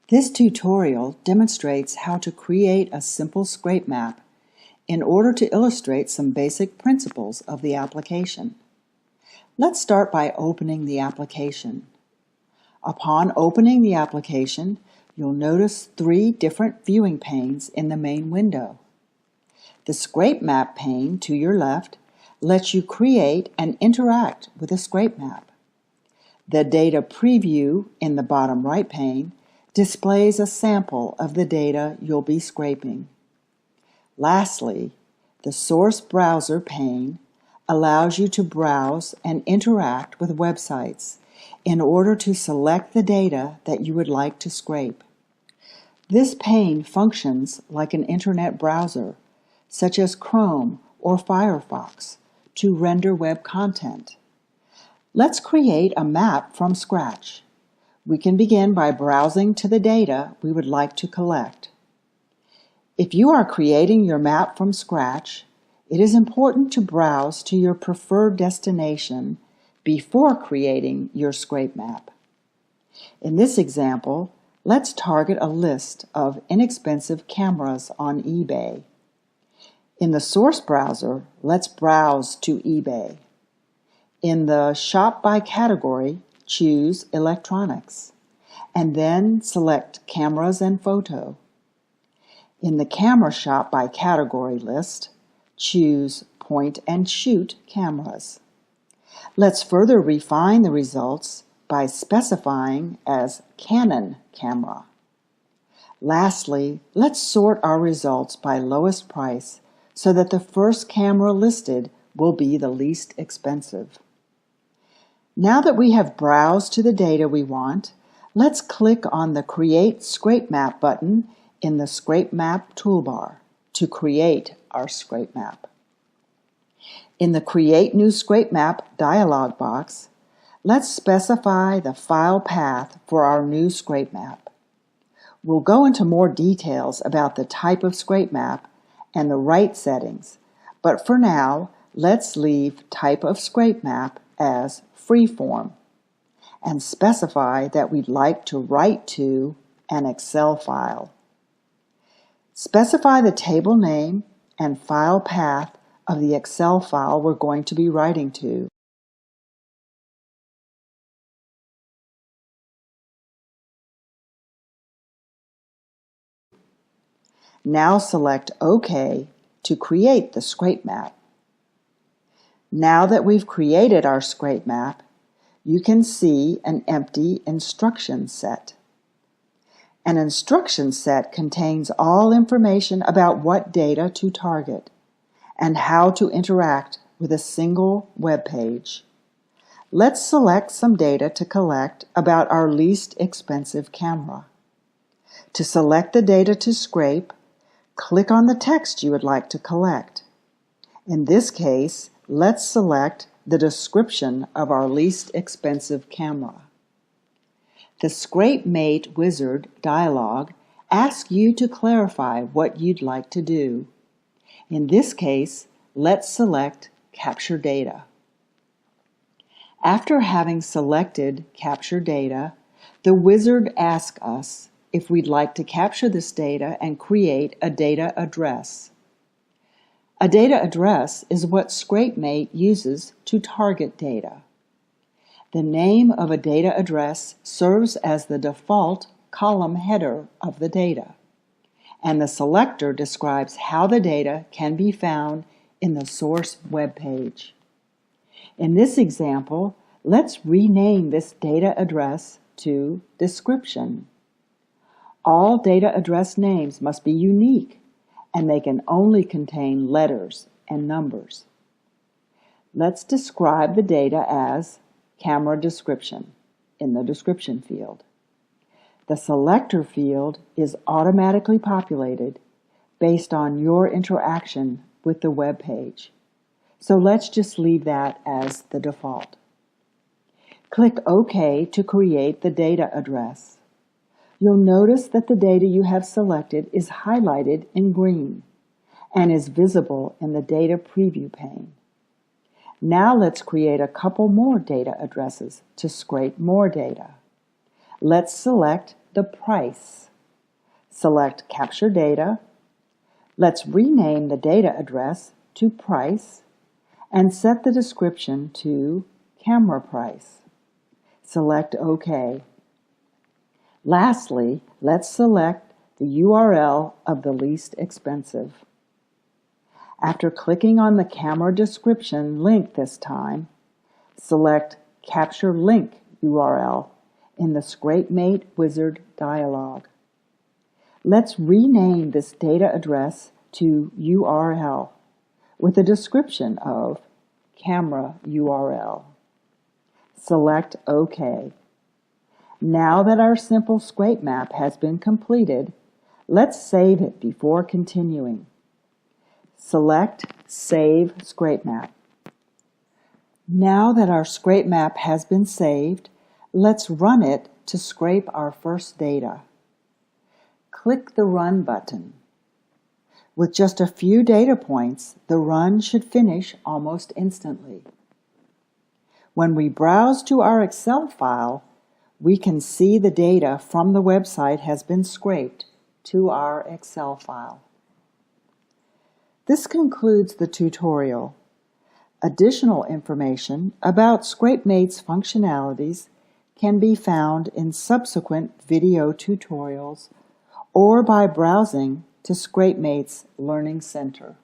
This tutorial demonstrates how to create a simple ScrapeMap in order to illustrate some basic principles of the application. Let's start by opening the application. Upon opening the application, you'll notice 3 different viewing panes in the main window. The ScrapeMap pane to your left lets you create and interact with a ScrapeMap. The Data Preview in the bottom right pane displays a sample of the data you'll be scraping. Lastly, the Source Browser pane allows you to browse and interact with websites in order to select the data that you would like to scrape. This pane functions like an internet browser, such as Chrome or Firefox, to render web content. Let's create a map from scratch. We can begin by browsing to the data we would like to collect. If you are creating your map from scratch, it is important to browse to your preferred destination before creating your ScrapeMap. In this example, let's target a list of inexpensive cameras on eBay. In the source browser, let's browse to eBay. In the Shop by Category, choose Electronics, and then select Cameras and Photo. In the Camera Shop by Category list, choose Point and Shoot Cameras. Let's further refine the results by specifying as Canon Camera. Lastly, let's sort our results by lowest price so that the first camera listed will be the least expensive. Now that we have browsed to the data we want, let's click on the Create ScrapeMap button in the ScrapeMap toolbar to create our ScrapeMap. In the Create New ScrapeMap dialog box, let's specify the file path for our new ScrapeMap. We'll go into more details about the type of ScrapeMap and the write settings, but for now, let's leave Type of ScrapeMap as Freeform and specify that we'd like to write to an Excel file. Specify the table name and file path of the Excel file we're going to be writing to. Now select OK to create the ScrapeMap. Now that we've created our ScrapeMap, you can see an empty instruction set. An instruction set contains all information about what data to target and how to interact with a single web page. Let's select some data to collect about our least expensive camera. To select the data to scrape, click on the text you would like to collect. In this case, let's select the description of our least expensive camera. The ScrapeMate wizard dialog asks you to clarify what you'd like to do. In this case, let's select Capture Data. After having selected Capture Data, the wizard asks us if we'd like to capture this data and create a data address. A data address is what ScrapeMate uses to target data. The name of a data address serves as the default column header of the data, and the selector describes how the data can be found in the source web page. In this example, let's rename this data address to Description. All data address names must be unique, and they can only contain letters and numbers. Let's describe the data as Camera Description in the Description field. The Selector field is automatically populated based on your interaction with the web page, so let's just leave that as the default. Click OK to create the data address. You'll notice that the data you have selected is highlighted in green and is visible in the Data Preview pane. Now let's create a couple more data addresses to scrape more data. Let's select the price. Select Capture Data. Let's rename the data address to Price and set the description to Camera Price. Select OK. Lastly, let's select the URL of the least expensive. After clicking on the camera description link this time, select Capture Link URL in the ScrapeMate Wizard dialog. Let's rename this data address to URL with a description of Camera URL. Select OK. Now that our simple ScrapeMap has been completed, let's save it before continuing. Select Save ScrapeMap. Now that our ScrapeMap has been saved, let's run it to scrape our first data. Click the Run button. With just a few data points, the run should finish almost instantly. When we browse to our Excel file, we can see the data from the website has been scraped to our Excel file. This concludes the tutorial. Additional information about ScrapeMate's functionalities can be found in subsequent video tutorials or by browsing to ScrapeMate's Learning Center.